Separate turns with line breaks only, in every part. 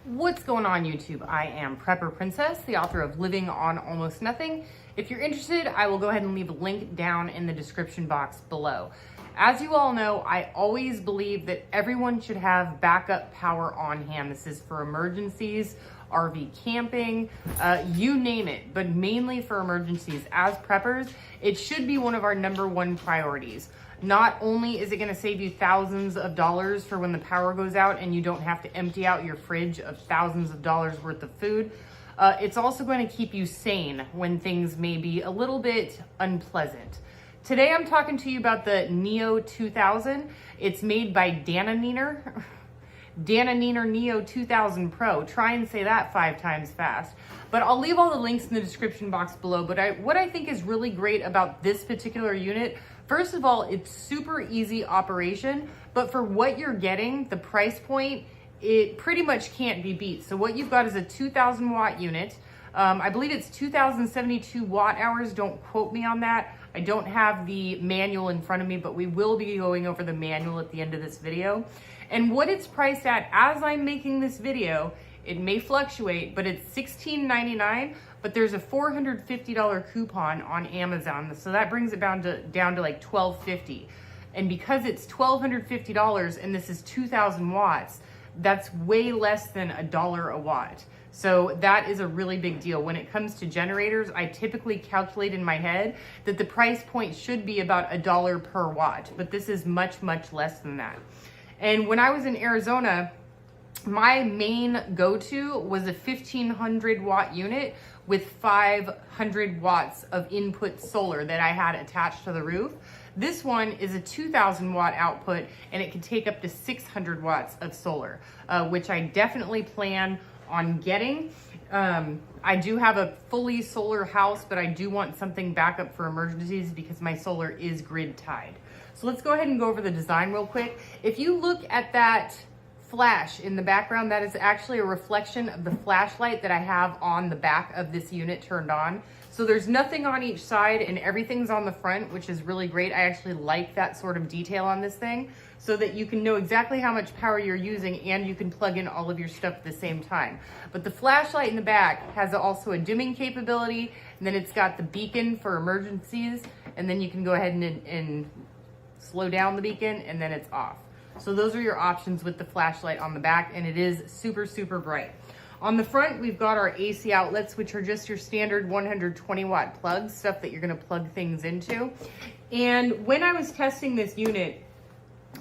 What's going on YouTube? I am Prepper Princess, the author of Living on Almost Nothing. If you're interested, I will go ahead and leave a link down in the description box below. As you all know, I always believe that everyone should have backup power on hand. This is for emergencies, RV camping, you name it, but mainly for emergencies. As preppers, it should be one of our #1 priorities. Not only is it going to save you thousands of dollars for when the power goes out and you don't have to empty out your fridge of thousands of dollars worth of food, it's also going to keep you sane when things may be a little bit unpleasant. Today I'm talking to you about the NEO2000. It's made by DaranEner NEO2000 Pro. Try and say that 5 times fast. But I'll leave all the links in the description box below. But what I think is really great about this particular unit, first of all, it's super easy operation, but for what you're getting, the price point, it pretty much can't be beat. So what you've got is a 2000 watt unit. I believe it's 2072 watt hours. Don't quote me on that. I don't have the manual in front of me, but we will be going over the manual at the end of this video. And what it's priced at as I'm making this video, it may fluctuate, but it's $16.99, but there's a $450 coupon on Amazon. So that brings it down to like $12.50. And because it's $1,250 and this is 2000 watts, that's way less than $1 a watt. So that is a really big deal. When it comes to generators, I typically calculate in my head that the price point should be about $1 per watt, but this is much, much less than that. And when I was in Arizona, my main go-to was a 1500 watt unit with 500 watts of input solar that I had attached to the roof. This one is a 2000 watt output and it can take up to 600 watts of solar, which I definitely plan on getting. I do have a fully solar house, but I do want something backup for emergencies because my solar is grid tied. So let's go ahead and go over the design real quick. If you look at that flash in the background, that is actually a reflection of the flashlight that I have on the back of this unit turned on. So there's nothing on each side and everything's on the front, which is really great. I actually like that sort of detail on this thing so that you can know exactly how much power you're using and you can plug in all of your stuff at the same time. But the flashlight in the back has also a dimming capability, and then it's got the beacon for emergencies, and then you can go ahead and slow down the beacon and then it's off. So those are your options with the flashlight on the back, and it is super, super bright. On the front, we've got our AC outlets, which are just your standard 120 watt plugs, stuff that you're gonna plug things into. And when I was testing this unit,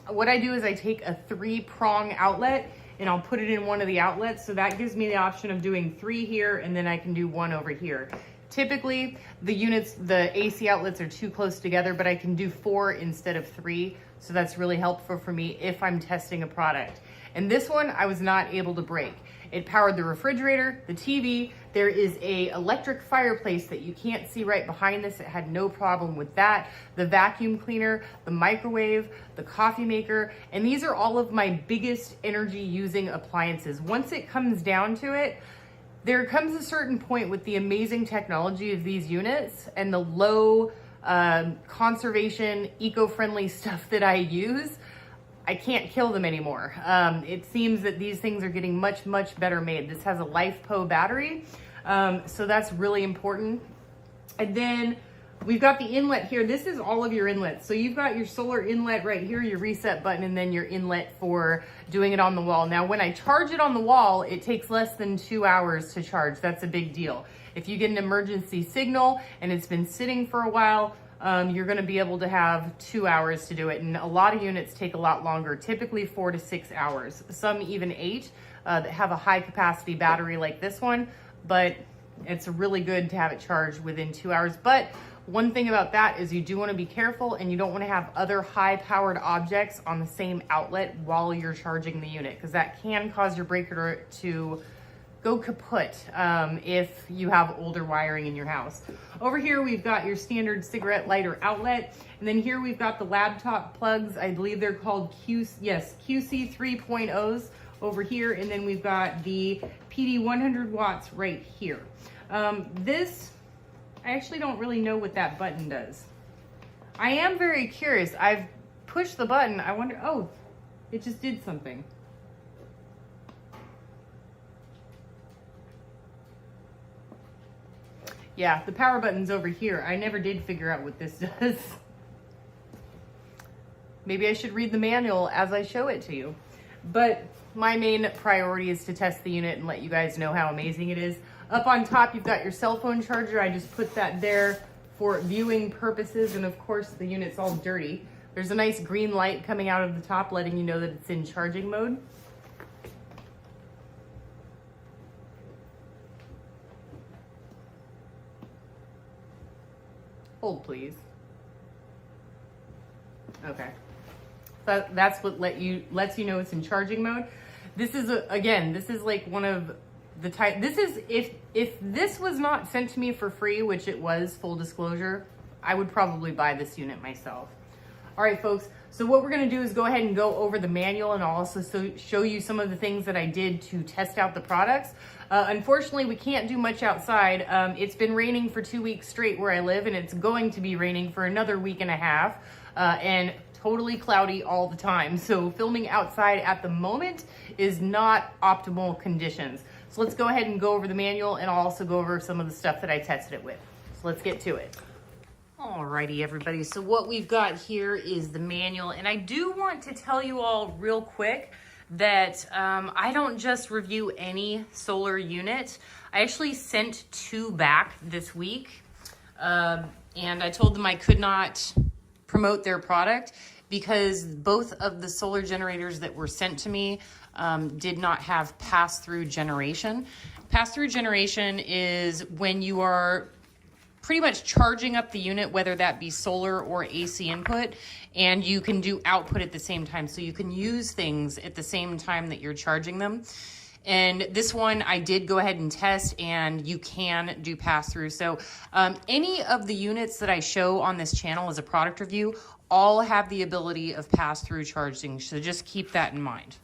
what I do is I take a 3-prong outlet and I'll put it in one of the outlets. So that gives me the option of doing 3 here, and then I can do 1 over here. Typically, the AC outlets are too close together, but I can do 4 instead of 3. So that's really helpful for me if I'm testing a product. And this one, I was not able to break. It powered the refrigerator, the TV. There is a electric fireplace that you can't see right behind this. It had no problem with that. The vacuum cleaner, the microwave, the coffee maker, and these are all of my biggest energy using appliances. Once it comes down to it, there comes a certain point with the amazing technology of these units and the low conservation, eco-friendly stuff that I use, I can't kill them anymore. It seems that these things are getting much, much better made. This has a LiFePO battery, so that's really important. And then we've got the inlet here. This is all of your inlets. So you've got your solar inlet right here, your reset button, and then your inlet for doing it on the wall. Now, when I charge it on the wall, it takes less than 2 hours to charge. That's a big deal. If you get an emergency signal and it's been sitting for a while, you're gonna be able to have 2 hours to do it. And a lot of units take a lot longer, typically 4 to 6 hours, some even 8 that have a high capacity battery like this one, but it's really good to have it charged within 2 hours. But one thing about that is you do want to be careful and you don't want to have other high powered objects on the same outlet while you're charging the unit, because that can cause your breaker to go kaput if you have older wiring in your house. Over here, we've got your standard cigarette lighter outlet. And then here we've got the laptop plugs. I believe they're called QC 3.0s over here. And then we've got the PD 100 watts right here. This, I actually don't really know what that button does. I am very curious. I've pushed the button. I wonder, oh, it just did something. Yeah, the power button's over here. I never did figure out what this does. Maybe I should read the manual as I show it to you. But my main priority is to test the unit and let you guys know how amazing it is. Up on top, you've got your cell phone charger. I just put that there for viewing purposes. And of course, the unit's all dirty. There's a nice green light coming out of the top letting you know that it's in charging mode. Hold, please. Okay. That's what lets you know it's in charging mode. This is again, this is like one of the type. This is if this was not sent to me for free, which it was, full disclosure, I would probably buy this unit myself. All right, folks. So what we're gonna do is go ahead and go over the manual, and I'll also show you some of the things that I did to test out the products. Unfortunately, we can't do much outside. It's been raining for 2 weeks straight where I live, and it's going to be raining for another week and a half, and totally cloudy all the time. So filming outside at the moment is not optimal conditions. So let's go ahead and go over the manual, and I'll also go over some of the stuff that I tested it with. So let's get to it. Alrighty, everybody. So what we've got here is the manual, and I do want to tell you all real quick that I don't just review any solar unit. I actually sent 2 back this week, and I told them I could not promote their product because both of the solar generators that were sent to me did not have pass-through generation. Pass-through generation is when you are pretty much charging up the unit, whether that be solar or AC input, and you can do output at the same time. So you can use things at the same time that you're charging them. And this one I did go ahead and test, and you can do pass-through. So any of the units that I show on this channel as a product review all have the ability of pass-through charging. So just keep that in mind.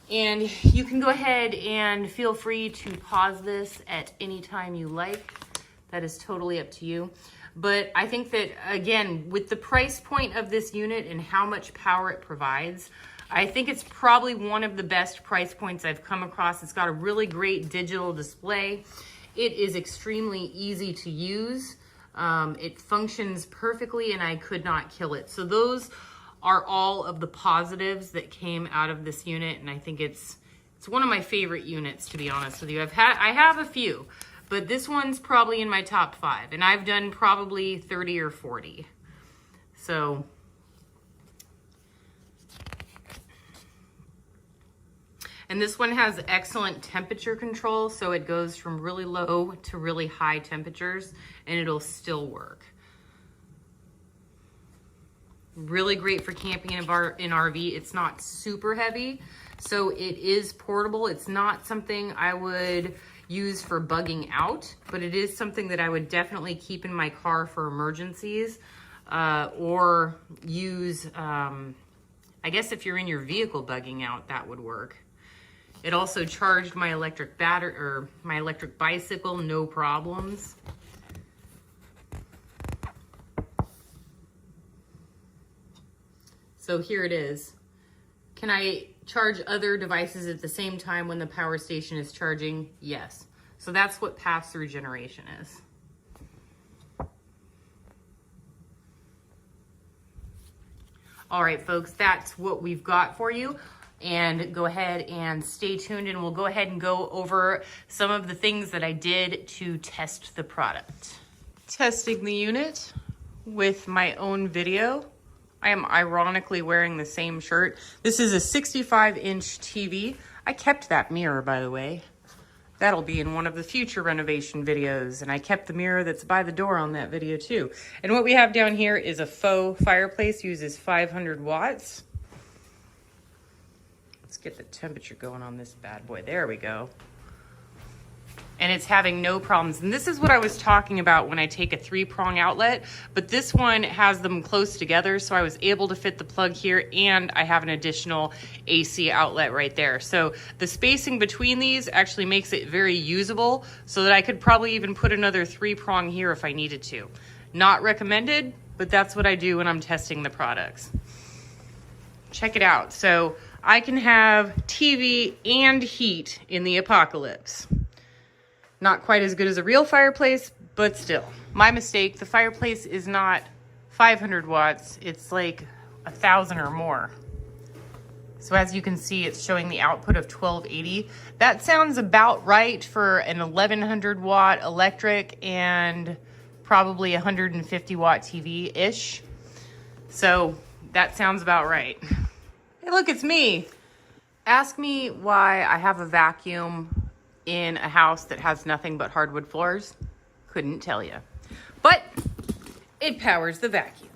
And you can go ahead and feel free to pause this at any time you like. That is totally up to you. But I think that, again, with the price point of this unit and how much power it provides, I think it's probably one of the best price points I've come across. It's got a really great digital display. It is extremely easy to use. It functions perfectly, and I could not kill it. So those are all of the positives that came out of this unit, and I think it's one of my favorite units, to be honest with you. I have a few, but this one's probably in my top 5, and I've done probably 30 or 40. So and this one has excellent temperature control, so it goes from really low to really high temperatures, and it'll still work. Really great for camping in RV. It's not super heavy, so it is portable. It's not something I would use for bugging out, but it is something that I would definitely keep in my car for emergencies, or use, I guess if you're in your vehicle bugging out, that would work. It also charged my electric battery, or my electric bicycle, no problems. So here it is. Can I charge other devices at the same time when the power station is charging? Yes. So that's what pass-through generation is. All right, folks, that's what we've got for you. And go ahead and stay tuned, and we'll go ahead and go over some of the things that I did to test the product. Testing the unit with my own video. I am ironically wearing the same shirt. This is a 65-inch TV. I kept that mirror, by the way. That'll be in one of the future renovation videos. And I kept the mirror that's by the door on that video too. And what we have down here is a faux fireplace, uses 500 watts. Let's get the temperature going on this bad boy. There we go. And it's having no problems. And this is what I was talking about when I take a 3-prong outlet, but this one has them close together, so I was able to fit the plug here, and I have an additional AC outlet right there. So the spacing between these actually makes it very usable, so that I could probably even put another 3-prong here if I needed to. Not recommended, but that's what I do when I'm testing the products. Check it out. So I can have TV and heat in the apocalypse. Not quite as good as a real fireplace, But still, my mistake. The fireplace is not 500 watts. It's like 1,000 or more. So as you can see, it's showing the output of 1280. That sounds about right for an 1100 watt electric and probably 150 watt TV-ish. So that sounds about right. Hey, look, it's me. Ask me why I have a vacuum in a house that has nothing but hardwood floors. Couldn't tell you. But it powers the vacuum.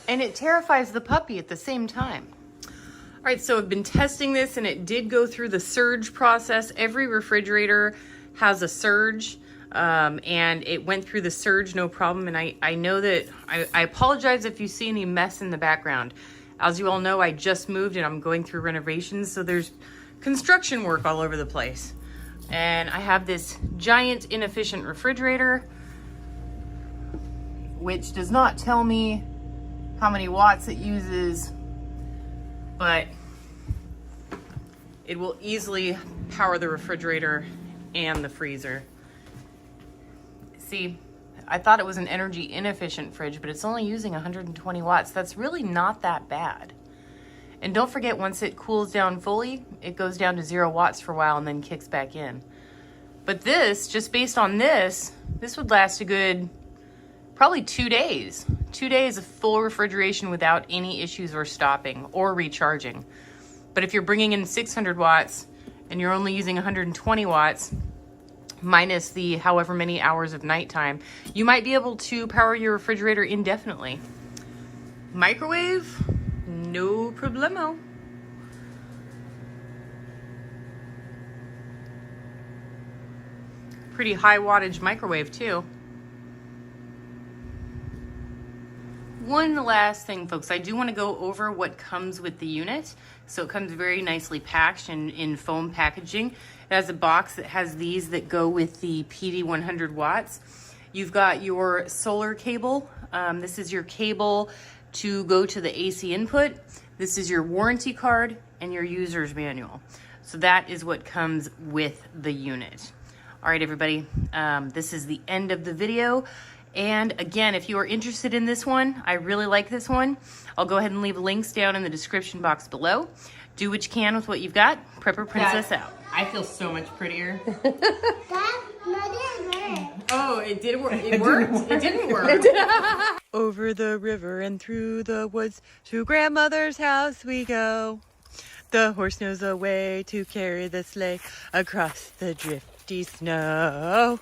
And it terrifies the puppy at the same time. All right, so I've been testing this and it did go through the surge process. Every refrigerator has a surge and it went through the surge no problem. And I know that, I apologize if you see any mess in the background. As you all know, I just moved and I'm going through renovations, so there's construction work all over the place. And I have this giant inefficient refrigerator, which does not tell me how many watts it uses, but it will easily power the refrigerator and the freezer. See, I thought it was an energy inefficient fridge, but it's only using 120 watts. That's really not that bad. And don't forget, once it cools down fully, it goes down to 0 watts for a while and then kicks back in. But this, just based on this would last a good, probably 2 days. 2 days of full refrigeration without any issues or stopping or recharging. But if you're bringing in 600 watts and you're only using 120 watts, minus the however many hours of nighttime, you might be able to power your refrigerator indefinitely. Microwave, no problemo. Pretty high wattage microwave too. One last thing, folks, I do want to go over what comes with the unit. So it comes very nicely packed in foam packaging. It has a box that has these that go with the PD 100 watts. You've got your solar cable. This is your cable to go to the AC input. This is your warranty card and your user's manual. So that is what comes with the unit. All right, everybody, this is the end of the video. And again, if you are interested in this one, I really like this one, I'll go ahead and leave links down in the description box below. Do what you can with what you've got. Prepper Princess out. I feel so much prettier. Oh, it did work. It worked. It didn't work. Over the river and through the woods, to grandmother's house we go. The horse knows a way to carry the sleigh across the drifty snow.